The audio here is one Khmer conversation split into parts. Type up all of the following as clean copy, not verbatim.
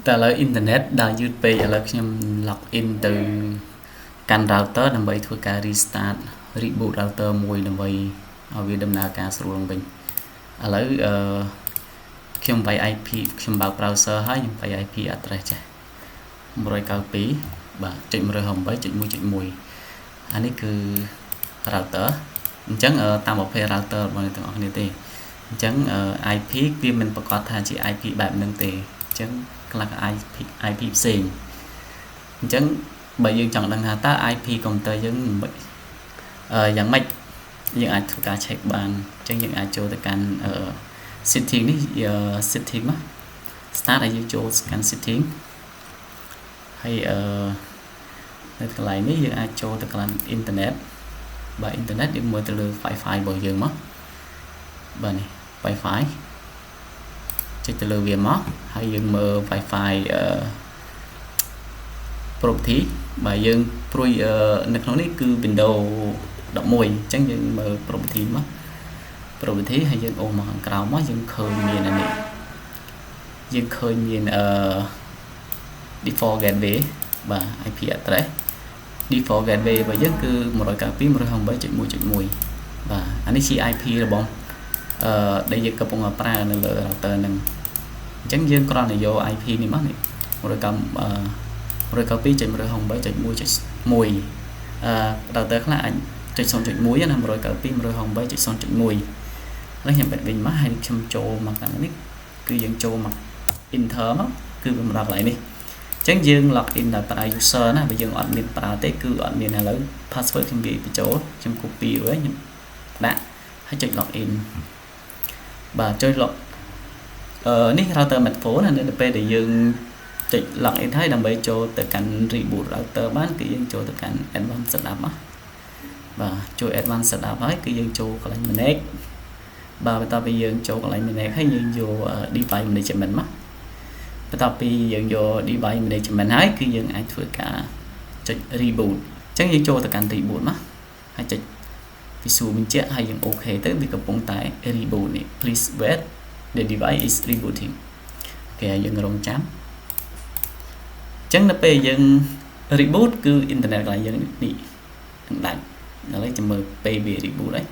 แต่แล้วอินเทอร์เน็ตดาวยืดไปแล้วខ្ញុំ log in ទៅកាន់ router ដើម្បីធ្វើការ restart reboot router មួយដើម្បីឲ្យវាដំណើរការស្រួលឡើងវិញឥឡូវខ្ញុំបាយ IP ខ្ញុំបើក browser ហើយខ្ញុំបាយ IP address ចា192បាទចុច 128.1.1 អានេះគឺ router អញ្ចឹងតាមប្រភេទ router របស់អ្នកទាំងអស់គ្នាទេអញ្ចឹង IP វាមិនប្រកាសថាជា IP បែបហ្នឹងទេអញ្ចឹងខ្លះ IP ផ្សេងអញ្ចឹងបើយើងចង់ដឹងថាតើ IP កុំព្យូទ័រយើងយ៉ាងម៉េចយើងអាចធ្វើការ check បានអញ្ចឹងយើងអាចចូលទៅកាន់ setting នេះ setting មក start ឲ្យយើងចូលកាន់ setting ហើយនៅកន្លែងនេះយើងអាចចូលទៅកន្លែង internet បាទ internet យើងមើលទៅលើ Wi-Fi របស់យើងមកបាទនេះ Wi-Fi ចុចទៅលើវាមកហើយយើងមើល Wi-Fi property បាទយើងព្រួយនៅក្នុងនេះគឺ Windows 11អញ្ចឹងយើងមើល property មក property ហើយយើងអូសមកខាងក្រោមមកយើងឃើញមានអានេះយើងឃើញមានdefault gateway បាទ IP address default gateway របស់យើងគឺ 192.168.1.1 បាទអានេះជា IP របស់ដែលយើងកំពុងប្រើនៅលើ router ហ្នឹងអញ្ចឹងយើងគ្រាន់តែយក IP នេះមកនេះ192.168.1.1 router ខ្លះអាចចុច 0.1 ណា 192.168.0.1 ហើយខ្ញុំបិទវិញមកហើយខ្ញុំចូលមកខាងនេះគឺយើងចូលមក enter មកគឺវាមកដល់កន្លែងនេះអញ្ចឹងយើង log in ដោយប្រើ user ណាបើយើងអត់មានប្រើទេគឺអត់មានឥឡូវ password ខ្ញុំវាបញ្ចូលខ្ញុំ copy វាខ្ញុំដាក់ហើយចុច log in បាទចុច log នេះ router smartphone ណានៅពេលដែលយើងចុច log in ហើយដើម្បីចូលទៅកាន់ reboot router បានគឺយើងចូលទៅកាន់ advanced setup បាទចូល advanced setup ហើយគឺយើងចូលកន្លែង manage បាទបន្ទាប់ពីយើងចូលកន្លែង manage ហើយយើងយក device management មកបន្ទាប់ពីយើងយក device management ហើយគឺយើងអាចធ្វើការចុច reboot អញ្ចឹងយើងចូលទៅកាន់ reboot មកហើយចុច visual បញ្ជាក់ហើយយើង OK ទៅវាកំពុងតែ reboot នេះ please wait the device is rebooting អូខេយើងរងចាំអញ្ចឹងនៅពេលយើង reboot គឺ internet កន្លែងយើងនេះនឹងដាច់ឥឡូវចាំមើលពេលវា reboot ហើយ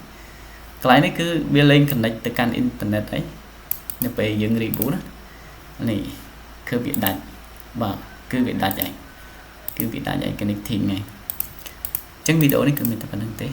កន្លែងនេះគឺវាលេង connect ទៅកាន់ internet ហើយនៅពេលយើង reboot នេះគឺវាដាច់បាទគឺវាដាច់ហើយគឺវាដាច់ហើយ connecting ហើយអញ្ចឹងវីដេអូនេះគឺមានតែប៉ុណ្្នឹងទេ